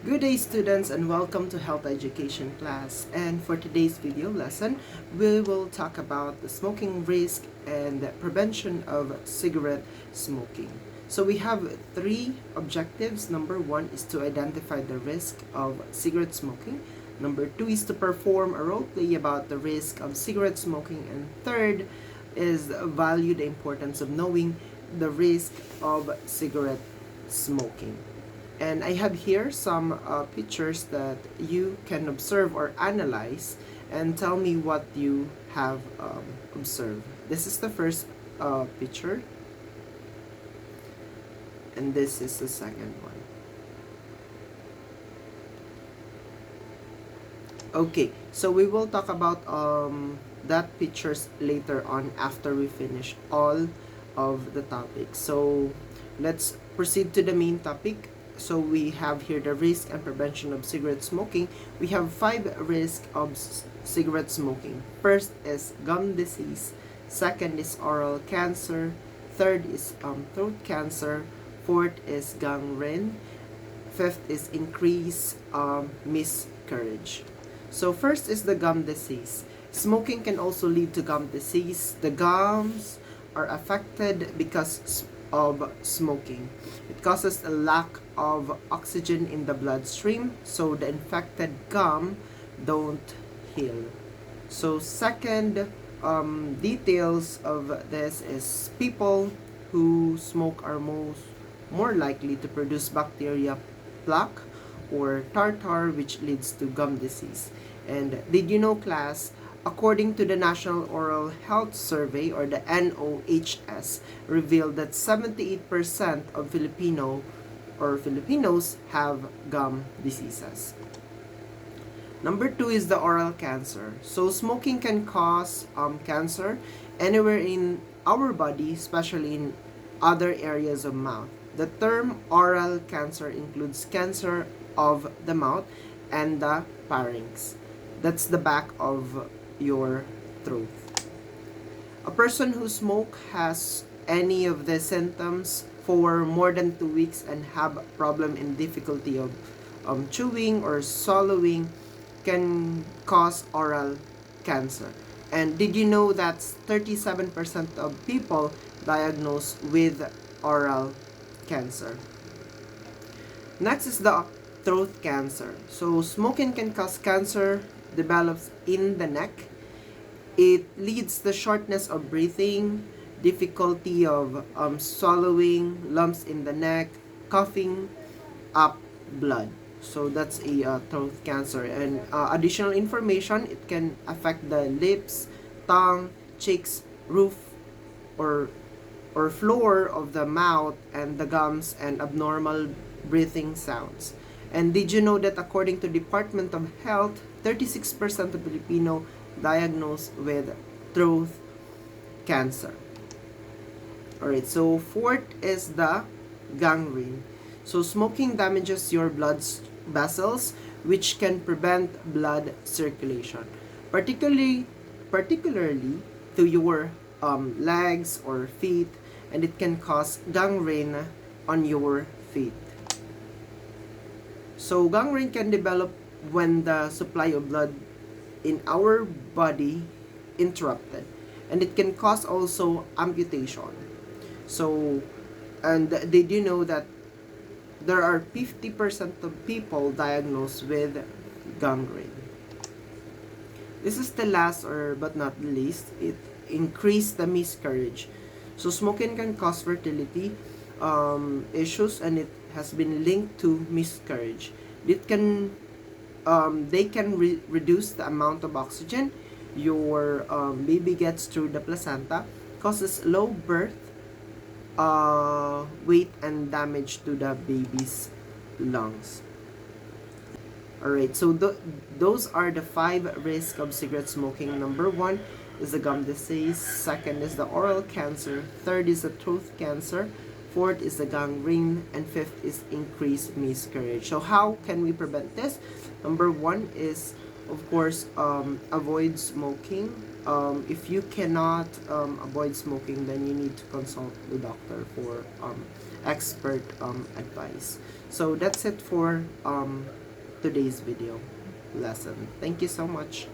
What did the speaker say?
Good day students and welcome to Health Education class, and for today's video lesson we will talk about the smoking risk and the prevention of cigarette smoking. So we have three objectives. Number one is to identify the risk of cigarette smoking. Number two is to perform a role play about the risk of cigarette smoking, and third is value the importance of knowing the risk of cigarette smoking. And I have here some pictures that you can observe or analyze and tell me what you have observed. This is the first picture, and this is the second one. Okay, so we will talk about that pictures later on after we finish all of the topics. So let's proceed to the main topic. So we have here the risk and prevention of cigarette smoking. We have 5 risks of cigarette smoking. First is gum disease. Second is oral cancer. Third is throat cancer. Fourth is gangrene. Fifth is increased miscarriage. So first is the gum disease. Smoking can also lead to gum disease. The gums are affected because of smoking. It causes a lack of oxygen in the bloodstream, so the infected gum don't heal. So second details of this is people who smoke are more likely to produce bacteria plaque or tartar, which leads to gum disease. And did you know, class, according to the National Oral Health Survey, or the NOHS, revealed that 78% of Filipinos have gum diseases. Number 2 is the oral cancer. So smoking can cause cancer anywhere in our body, especially in other areas of mouth. The term oral cancer includes cancer of the mouth and the pharynx. That's the back of your throat. A person who smoke has any of the symptoms for more than 2 weeks and have a problem in difficulty of chewing or swallowing can cause oral cancer. And did you know that 37% of people diagnosed with oral cancer? Next is the throat cancer. So smoking can cause cancer, develops in the neck. It leads to shortness of breathing, difficulty of swallowing, lumps in the neck, coughing up blood. So that's a throat cancer. And additional information, it can affect the lips, tongue, cheeks, roof, or floor of the mouth, and the gums, and abnormal breathing sounds. And did you know that according to Department of Health, 36% of Filipino diagnosed with throat cancer. Alright, so fourth is the gangrene. So smoking damages your blood vessels, which can prevent blood circulation, particularly to your legs or feet, and it can cause gangrene on your feet. So gangrene can develop when the supply of blood in our body interrupted, and it can cause also amputation. So, and did you know that there are 50% of people diagnosed with gangrene? This is the last, but not the least. It increased the miscarriage. So smoking can cause fertility issues, and it has been linked to miscarriage. It can they can reduce the amount of oxygen your baby gets through the placenta, causes low birth weight, and damage to the baby's lungs. Alright, so those are the 5 risks of cigarette smoking. Number 1 is the gum disease. Second is the oral cancer. Third is the throat cancer. Fourth is the gangrene, and fifth is increased miscarriage. So how can we prevent this? Number 1 is, of course, avoid smoking. If you cannot avoid smoking, then you need to consult the doctor for expert advice. So that's it for today's video lesson. Thank you so much.